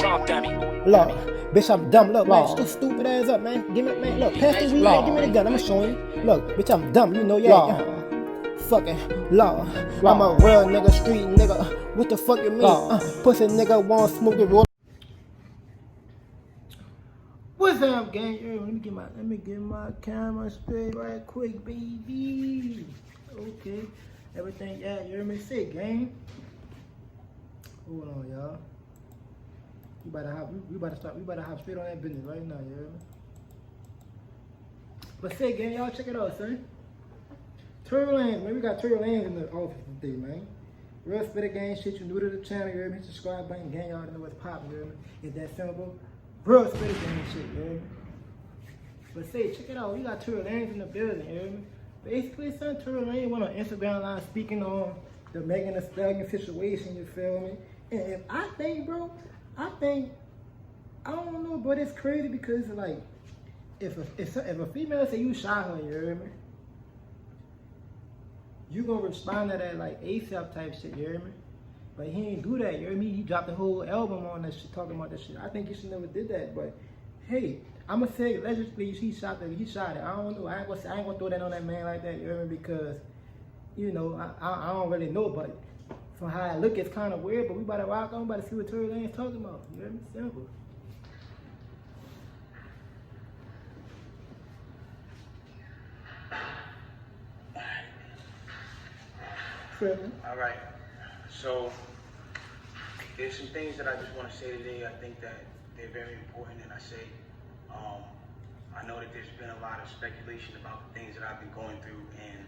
Wrong dummy. Look, bitch, I'm dumb. Look, man, shut your stupid ass up, man. Give me, man, look, pass the weed, man, give me the gun. I'ma show you. Look, bitch, I'm dumb. You know, yeah. Fucking law. I'm a real nigga, street nigga. What the fuck you mean? Pussy nigga want smoke it roll. What's up, gang? Yo, let me get my camera straight right quick, baby. Okay, everything, yeah, you hear me say, gang. Hold on, y'all. We better hop straight on that business right now, you hear me? But say, gang, y'all check it out, son. Turtle Lands, man, we got Turtle Lands in the office today, man. Real spitter gang shit, you new to the channel, you hear me? Subscribe button, gang, y'all know what's poppin', you hear me? It's that simple. Real spitter gang shit, you hear me? But say, check it out, we got Turtle Lands in the building, you hear me? Basically, son, Turtle Lands went on Instagram Live speaking on the Megan Thee Stallion situation, you feel me? And if I think, bro, I don't know, but it's crazy because like, if a female say you shot her, you hear me? You gonna respond to that like ASAP type shit, you hear me? But he ain't do that, you hear me? He dropped the whole album on that shit, talking about that shit. I think he should never did that, but hey, I'ma say allegedly he shot it. I don't know. I ain't gonna throw that on that man like that, you hear me? Because, you know, I don't really know, but from how I look, it's kind of weird, but we about to rock on, about to see what Turtle Lane's talking about. You hear me? Simple. All right. So there's some things that I just want to say today. I think that they're very important, and I know that there's been a lot of speculation about the things that I've been going through and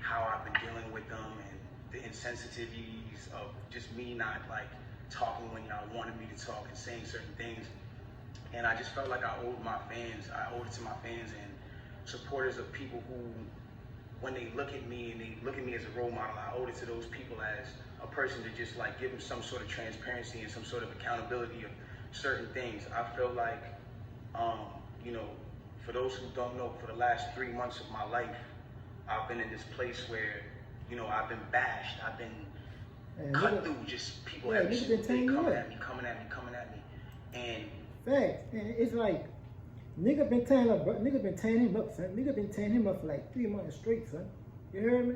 how I've been dealing with them and the insensitivities of just me not like talking when y'all wanted me to talk and saying certain things. And I just felt like I owed it to my fans and supporters of people who, when they look at me and they look at me as a role model, I owed it to those people as a person to just like give them some sort of transparency and some sort of accountability of certain things. I feel like, you know, for those who don't know, for the last 3 months of my life, I've been in this place where, you know, I've been bashed, I've been cut through, just people every single day coming at me. And facts, and it's like, nigga been tearing him up, son. Nigga been tearing him up for like 3 months straight, son. You heard me?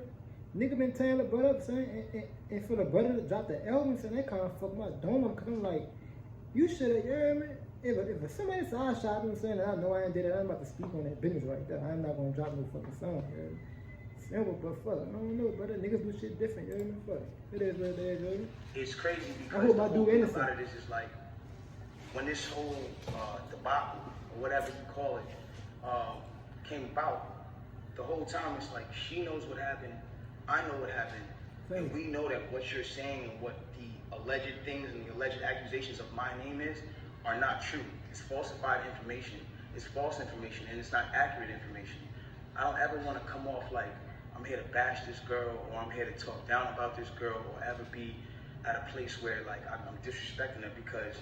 Nigga been tearing the butt up, son. And for the brother to drop the album, son, that kind of fucked my dome up. Cause I'm like, you should have, you heard me? If somebody said I shot him, son, and I know I ain't did it, I'm about to speak on that business right there. I'm not gonna drop no fucking song, you heard me? Simple, but fuck, I don't know, brother. Niggas do shit different, you heard me? Fuck. It is what it is, you heard me? it's crazy I because hope the I whole do thing innocent. about it is like, when this whole debacle, or whatever you call it, came about, the whole time it's like she knows what happened, I know what happened, and we know that what you're saying and what the alleged things and the alleged accusations of my name is are not true. It's falsified information, it's false information, and it's not accurate information. I don't ever want to come off like I'm here to bash this girl, or I'm here to talk down about this girl, or ever be at a place where like I'm disrespecting her, because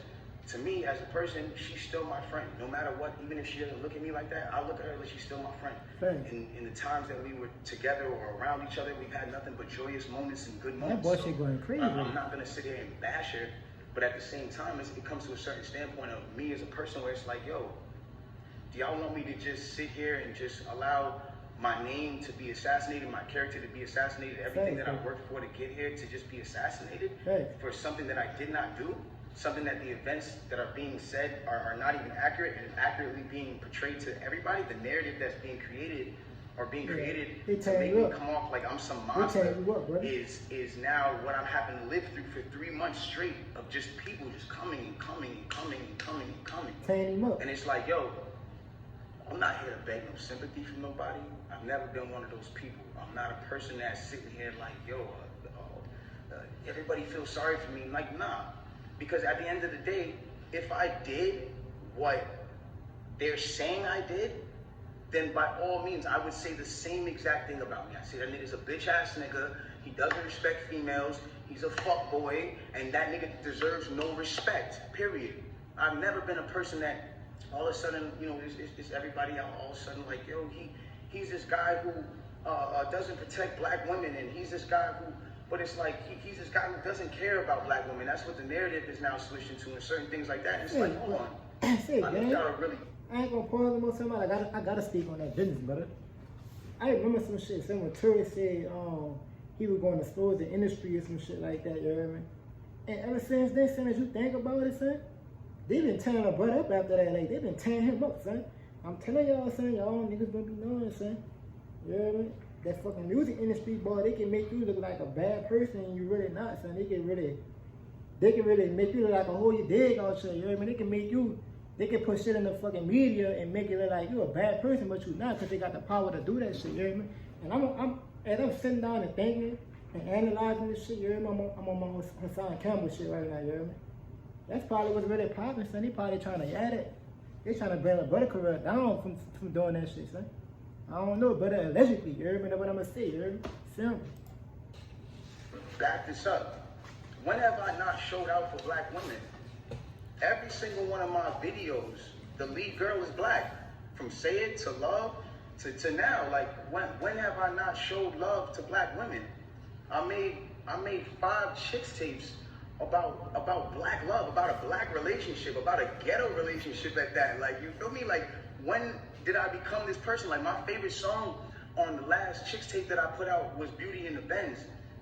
to me, as a person, she's still my friend. No matter what, even if she doesn't look at me like that, I look at her like she's still my friend. In the times that we were together or around each other, we've had nothing but joyous moments and good moments. That boy shit going crazy. I'm not gonna sit here and bash her, but at the same time, it comes to a certain standpoint of me as a person where it's like, yo, do y'all want me to just sit here and just allow my name to be assassinated, my character to be assassinated, everything that I worked for to get here to just be assassinated for something that I did not do? Something that the events that are being said are not even accurate and accurately being portrayed to everybody. The narrative that's being created to make me come off like I'm some monster is now what I'm having to live through for 3 months straight of just people just coming and coming and coming and coming and coming. Tearing him up. And it's like, yo, I'm not here to beg no sympathy from nobody. I've never been one of those people. I'm not a person that's sitting here like, yo, everybody feels sorry for me. Like, nah. Because at the end of the day, if I did what they're saying I did, then by all means, I would say the same exact thing about me. I say that nigga's a bitch ass nigga. He doesn't respect females. He's a fuck boy, and that nigga deserves no respect, period. I've never been a person that all of a sudden, you know, it's everybody out all of a sudden like, yo, he's this guy who doesn't protect black women, and he's this guy who But it's like he's this guy who doesn't care about black women. That's what the narrative is now switching to, and certain things like that. And it's like, hold on. I think y'all really. I ain't gonna pause the most time. I gotta speak on that business, brother. I remember some shit. Someone tourist said he was going to expose the industry or some shit like that. You know what I mean? And ever since then, son, as you think about it, son, they been tearing a brother up after that. Like they been tearing him up, son. I'm telling y'all, son, y'all niggas gonna be knowing, son. You know what I mean? That fucking music industry, boy, they can make you look like a bad person and you really not, son. They can really make you look like a whole you dig all shit. You know what I mean? They can put shit in the fucking media and make it look like you a bad person, but you not, because they got the power to do that shit. You know what I mean? And as I'm sitting down and thinking and analyzing this shit, you know what I mean? I'm on my Hassan Campbell shit right now. You know what I mean? That's probably what's really popping, son. They probably trying to add it. They trying to bring a brother career down from doing that shit, son. I don't know, but allegedly, you hear me? That's what I'm gonna say, you hear me? Simple. Back this up. When have I not showed out for black women? Every single one of my videos, the lead girl is black. From Say It to Love to now. Like, when have I not showed love to black women? I made 5 chicks tapes about black love, about a black relationship, about a ghetto relationship at that. Like, you feel me? Like, when did I become this person? Like, my favorite song on the last chicks tape that I put out was Beauty in the Benz.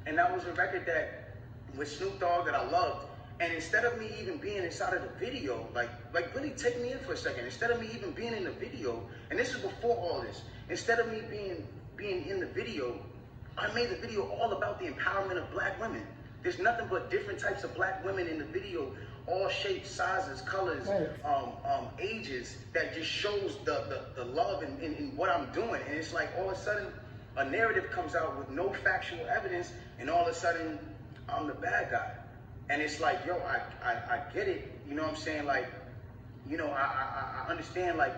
And that was a record that, with Snoop Dogg, that I loved. And instead of me even being inside of the video, like really take me in for a second. Instead of me even being in the video, and this is before all this, instead of me being in the video, I made the video all about the empowerment of black women. There's nothing but different types of black women in the video, all shapes, sizes, colors, ages, that just shows the love in what I'm doing. And it's like all of a sudden a narrative comes out with no factual evidence, and all of a sudden I'm the bad guy. And it's like, yo, I get it, you know what I'm saying? Like, you know, I understand, like,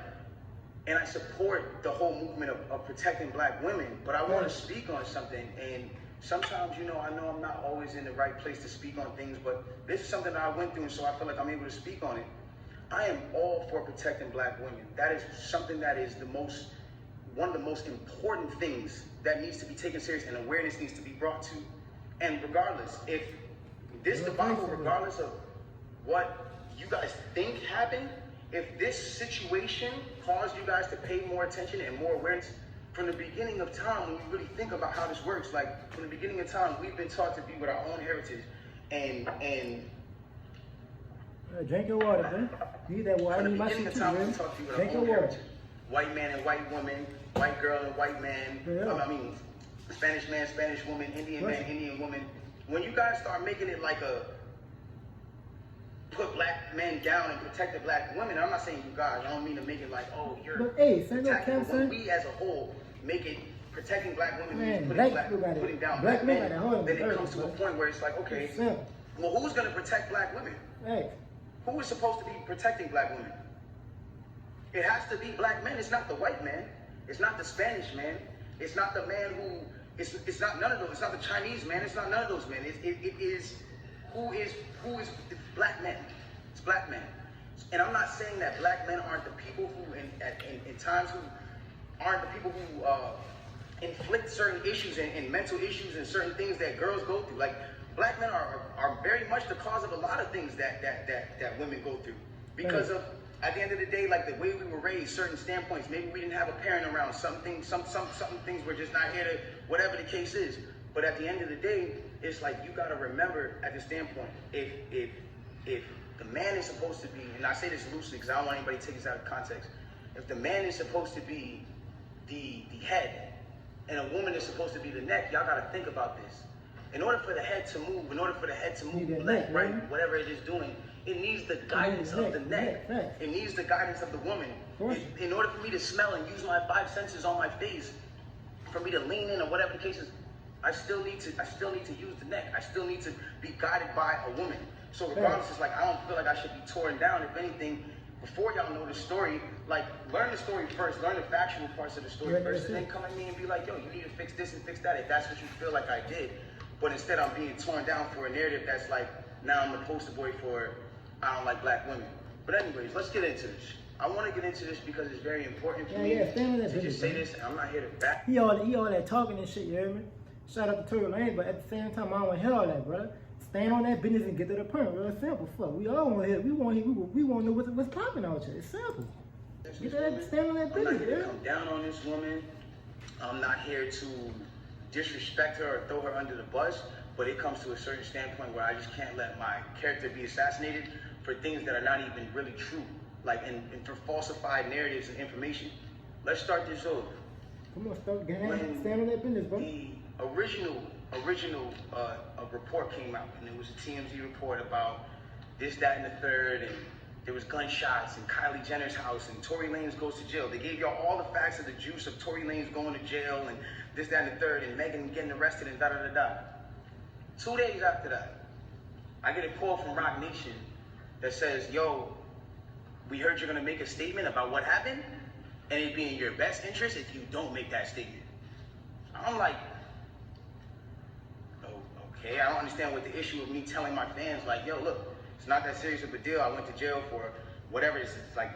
and I support the whole movement of protecting black women, but I want to speak on something. And sometimes, you know I'm not always in the right place to speak on things, but this is something that I went through, and so I feel like I'm able to speak on it. I am all for protecting black women. That is something that is one of the most important things that needs to be taken serious, and awareness needs to be brought to. And regardless, if this debacle, regardless of what you guys think happened, if this situation caused you guys to pay more attention and more awareness, from the beginning of time, when you really think about how this works, like from the beginning of time, we've been taught to be with our own heritage, and drink your water, man. Need that water. From the beginning of time, we've been taught to be with our own heritage. White man and white woman, white girl and white man. Yeah. I mean, Spanish man, Spanish woman, Indian man, Indian woman. When you guys start making it like a put black men down and protect the black women, I'm not saying you guys, I don't mean to make it like, oh, you're attacking, but we as a whole make it protecting black women, putting down black men, then it comes to a point where it's like, okay, well, who's going to protect black women? Who is supposed to be protecting black women? It has to be black men. It's not the white man. It's not the Spanish man. It's not the man who, it's not none of those. It's not the Chinese man. It's not none of those men. It is who is black men. It's black men. And I'm not saying that black men aren't the people who, in times, who aren't the people who inflict certain issues and mental issues and certain things that girls go through. Like, black men are very much the cause of a lot of things that women go through. Because of, at the end of the day, like the way we were raised, certain standpoints, maybe we didn't have a parent around, some things were just not here to, whatever the case is. But at the end of the day, it's like, you gotta remember at the standpoint, if the man is supposed to be, and I say this loosely because I don't want anybody to take this out of context, if the man is supposed to be the head and a woman is supposed to be the neck, y'all gotta think about this. In order for the head to move, left, right, whatever it is doing, it needs the guidance of the neck. It needs the guidance of the woman. In order for me to smell and use my 5 senses on my face, for me to lean in or whatever the case is, I still need to use the neck. I still need to be guided by a woman. So regardless, it's like, I don't feel like I should be torn down. If anything, before y'all know the story, like, learn the story first, learn the factual parts of the story first, and then come at me and be like, yo, you need to fix this and fix that, if that's what you feel like I did. But instead, I'm being torn down for a narrative that's like, now I'm the poster boy for, I don't like black women. But anyways, let's get into this. I want to get into this because it's very important for me to just say this, and I'm not here to back. He all that talking and shit, you hear me? Shout out to Tory Lanez, but at the same time, I don't want to hear all that, brother. Stand on that business and get to the point. Real simple. Fuck, we all want to hear. We want to know what's popping out here. It's simple. Get that, stand on that I'm not business, here to yeah. come down on this woman. I'm not here to disrespect her or throw her under the bus, but it comes to a certain standpoint where I just can't let my character be assassinated for things that are not even really true, like and for falsified narratives and information. Let's start this over. Come on, stand on that business, bro. The original report came out, and it was a TMZ report about this, that, and the third, and there was gunshots in Kylie Jenner's house, and Tory Lanez goes to jail. They gave y'all all the facts of the juice of Tory Lanez going to jail, and this, that, and the third, and Megan getting arrested, and da-da-da-da. 2 days after that, I get a call from Rock Nation that says, yo, we heard you're gonna make a statement about what happened, and it'd be in your best interest if you don't make that statement. I'm like, oh, okay, I don't understand what the issue of me telling my fans, like, yo, look, it's not that serious of a deal. I went to jail for whatever it is. It's like,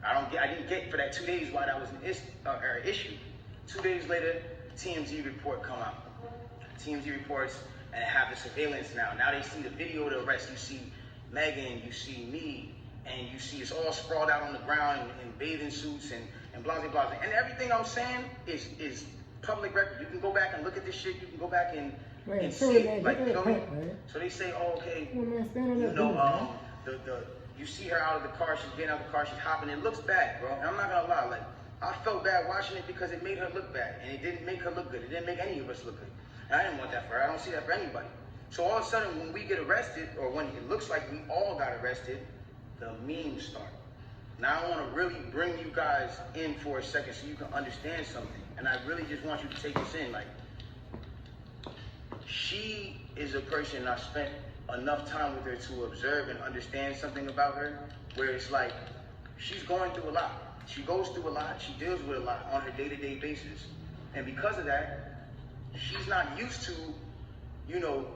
I didn't get for that 2 days why that was an issue. 2 days later, TMZ report come out. TMZ reports, and they have the surveillance now. Now they see the video of the arrest. You see Megan, you see me, and you see us all sprawled out on the ground in bathing suits and blah, blah, blah. And everything I'm saying is public record. You can go back and look at this shit. You can go back and see it. Like, you know what I mean? So they say, oh, okay, you know, you see her out of the car. She's getting out of the car. She's hopping. It looks bad, bro. And I'm not gonna lie. Like, I felt bad watching it because it made her look bad, and it didn't make her look good. It didn't make any of us look good. And I didn't want that for her. I don't see that for anybody. So all of a sudden, when we get arrested, or when it looks like we all got arrested, the memes start. Now I want to really bring you guys in for a second so you can understand something. And I really just want you to take this in. Like, she is a person I spent enough time with her to observe and understand something about her, where it's like, she's going through a lot. She goes through a lot. She deals with a lot on her day-to-day basis. And because of that, she's not used to, you know,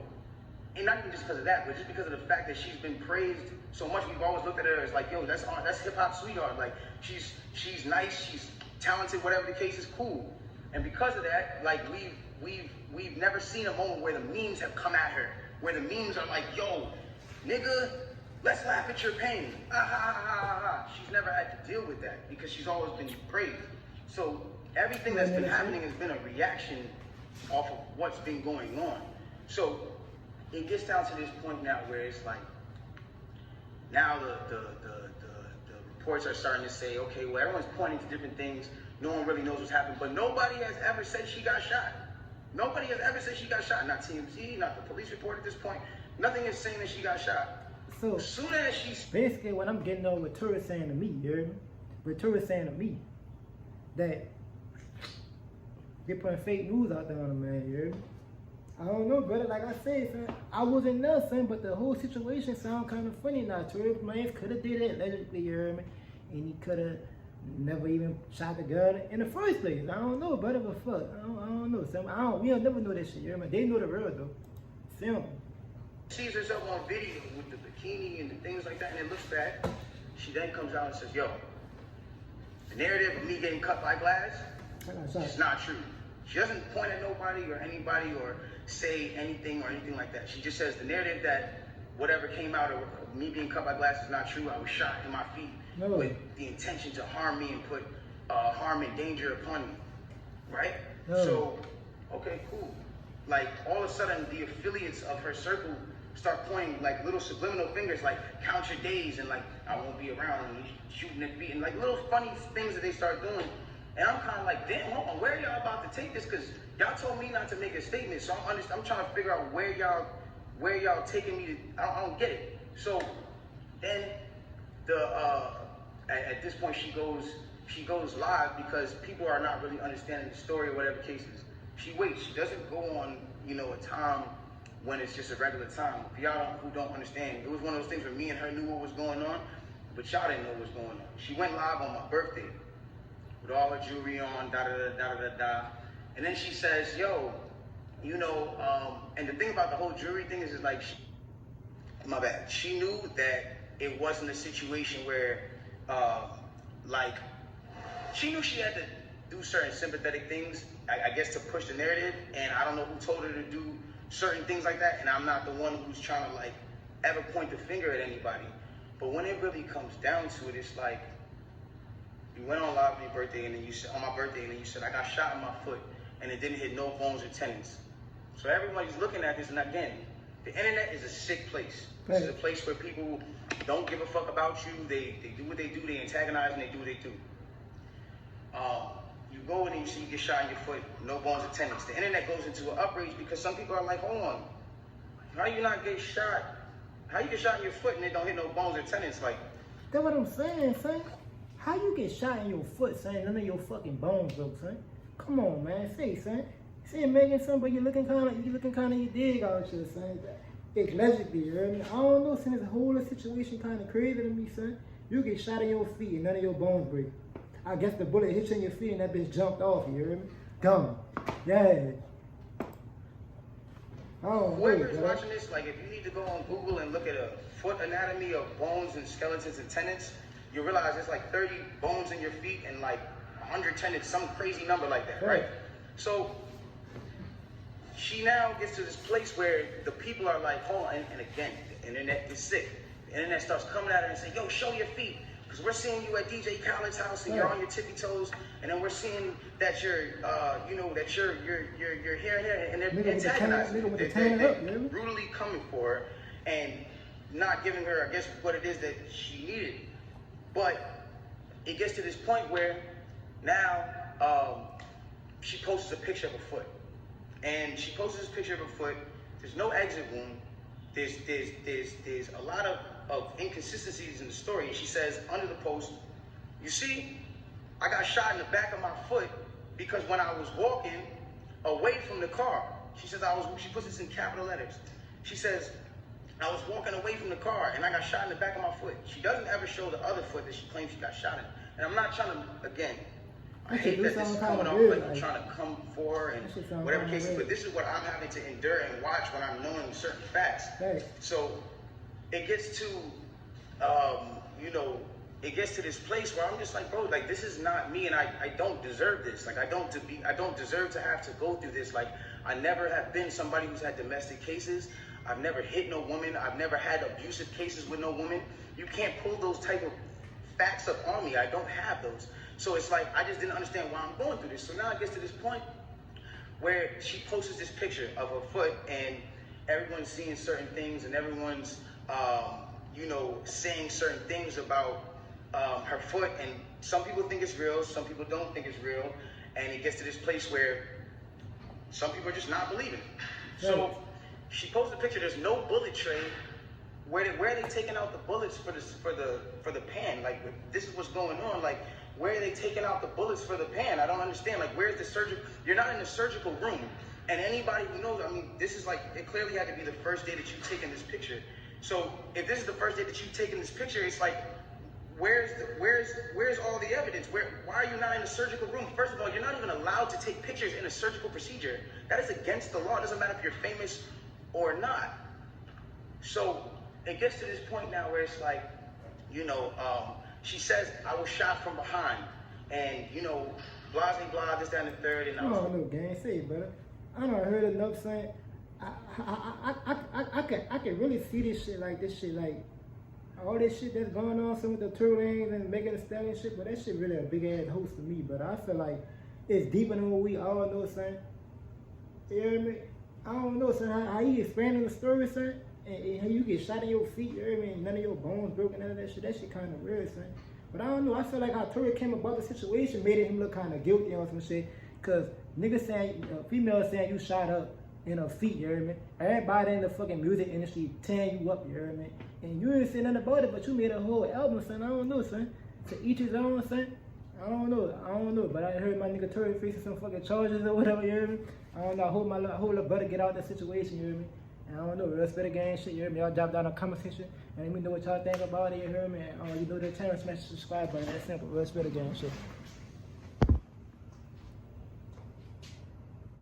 and not even just because of that, but just because of the fact that she's been praised so much. We've always looked at her as like, yo, that's hip hop sweetheart. Like, she's nice, she's talented, whatever the case is, cool. And because of that, like, we've never seen a moment where the memes have come at her, where the memes are like, yo, nigga, let's laugh at your pain. Ah, ha, ha, ha, ha. She's never had to deal with that because she's always been praised. So everything that's been happening has been a reaction off of what's been going on. So it gets down to this point now where it's like, now the reports are starting to say, okay, well, everyone's pointing to different things. No one really knows what's happened, but nobody has ever said she got shot. Nobody has ever said she got shot. Not TMZ, not the police report at this point. Nothing is saying that she got shot. So as soon as she's basically what I'm getting on what Tory's saying to me, you heard me? What Tory's saying to me, that they're putting fake news out there on the man, you heard me? I don't know, brother. Like I said, son, I wasn't there, son, but the whole situation sound kind of funny now. Tory Lanez could have did it allegedly, you heard me? And he could have never even shot the girl in the first place. I don't know, brother, but fuck, I don't know, son. We'll never know that shit, you heard me? They know the real, though. Simple. Sees herself on video with the bikini and the things like that, and it looks bad. She then comes out and says, yo, the narrative of me getting cut by glass is not true. She doesn't point at nobody or anybody or say anything or anything like that. She just says the narrative that whatever came out of me being cut by glass is not true. I was shot in my feet with the intention to harm me and put harm and danger upon me, right? So, okay, cool. Like, all of a sudden, the affiliates of her circle start pointing like little subliminal fingers, like count your days and like I won't be around and shooting at feet and like little funny things that they start doing. And I'm kind of like, damn, hold on, where are y'all about to take this? Because y'all told me not to make a statement, so I'm trying to figure out where y'all taking me to. I don't get it. So then at this point she goes live because people are not really understanding the story or whatever case is. She waits. She doesn't go on, you know, a time when it's just a regular time. For y'all who don't understand, it was one of those things where me and her knew what was going on, but y'all didn't know what was going on. She went live on my birthday with all her jewelry on, da-da-da-da-da-da-da. And then she says, yo, you know, and the thing about the whole jewelry thing is like, my bad. She knew that it wasn't a situation where, like, she knew she had to do certain sympathetic things, I guess to push the narrative, and I don't know who told her to do certain things like that, and I'm not the one who's trying to like ever point the finger at anybody. But when it really comes down to it, it's like, you went on live on your birthday, and then you said, on my birthday, and then you said, I got shot in my foot, and it didn't hit no bones or tendons. So everybody's looking at this, and again, the internet is a sick place. This is a place where people don't give a fuck about you. They do what they do, they antagonize, and they do what they do. You go in and you see you get shot in your foot, no bones or tendons. The internet goes into an outrage because some people are like, hold on, how you not get shot? How you get shot in your foot and it don't hit no bones or tendons? Like, that's what I'm saying, son. How you get shot in your foot, son? None of your fucking bones broke, son. Come on, man. Say, son. Say, Megan, son, but you looking kind of, you dig out here, son. It's allegedly, you heard me? I don't know, son. This whole situation kind of crazy to me, son. You get shot in your feet and none of your bones break. I guess the bullet hit you in your feet and that bitch jumped off, you heard me? Dumb. Yeah. Oh, whoever's watching this, like, if you need to go on Google and look at a foot anatomy of bones and skeletons and tendons, you realize there's like 30 bones in your feet and like 100 tendons, some crazy number like that, right? So she now gets to this place where the people are like, hold on, and again, the internet is sick. The internet starts coming at her and saying, yo, show your feet. Because we're seeing you at DJ Khaled's house and you're on your tippy toes, and then we're seeing that you're, that you're here and there, and they're antagonizing. They're brutally coming for her and not giving her, I guess, what it is that she needed. But it gets to this point where now she posts a picture of a foot, and she posts this picture of a foot. There's no exit wound. There's a lot of inconsistencies in the story. And she says under the post, you see, I got shot in the back of my foot because when I was walking away from the car, she says she puts this in capital letters. She says, I was walking away from the car and I got shot in the back of my foot. She doesn't ever show the other foot that she claims she got shot in. And I'm not trying to, again, I hate that this is coming off like I'm trying to come for her and whatever case, but this is what I'm having to endure and watch when I'm knowing certain facts. So it gets to, it gets to this place where I'm just like, bro, like, this is not me, and I don't deserve this. Like, I don't deserve to have to go through this. Like, I never have been somebody who's had domestic cases. I've never hit no woman. I've never had abusive cases with no woman. You can't pull those type of facts up on me. I don't have those. So it's like, I just didn't understand why I'm going through this. So now it gets to this point where she posts this picture of her foot, and everyone's seeing certain things, and everyone's, saying certain things about her foot, and some people think it's real, some people don't think it's real, and it gets to this place where some people are just not believing. So she posted a picture. There's no bullet tray. Where are they taking out the bullets for the pan? Like, this is what's going on. Like, where are they taking out the bullets for the pan? I don't understand. Like, where's the surgical? You're not in the surgical room. And anybody who knows, I mean, this is like, it clearly had to be the first day that you've taken this picture. So if this is the first day that you've taken this picture, it's like, where's all the evidence? Why are you not in the surgical room? First of all, you're not even allowed to take pictures in a surgical procedure. That is against the law. It doesn't matter if you're famous or not. So it gets to this point now where it's like, she says, I was shot from behind, and blah, blah, this, that, and the third. And come on, little gang, say it, brother. I done heard enough saying. I can really see this shit, like all this shit that's going on, some with the Turtles and making the Stallion shit, but that shit really a big ass host to me. But I feel like it's deeper than what we all know, son. You hear me? I don't know, son, how you expanding the story, son, and how you get shot in your feet, you hear me, and none of your bones broken, none of that shit kind of weird, son. But I don't know, I feel like how Tori came about the situation made him look kind of guilty on some shit, cause niggas saying, females saying you shot up in her feet, you hear me? Everybody in the fucking music industry tearing you up, you hear me? And you didn't say nothing about it, but you made a whole album, son. I don't know, son. To each his own, son. I don't know. But I heard my nigga Tory facing some fucking charges or whatever, you hear me? I don't know. I hope my whole little brother get out of that situation, you hear me? And I don't know. Real Spitter Gang shit, you hear me? Y'all drop down a comment section and let me know what y'all think about it, you hear me? And you know the channel, smash the subscribe button. That's simple. Real Spitter Gang shit.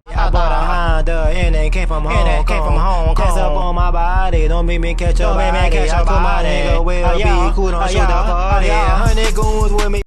I bought a Honda and it came from Hong Kong. That's up on my body, don't make me catch your body. I told my nigga we'll be cool, don't shoot the party. 100 goons with me.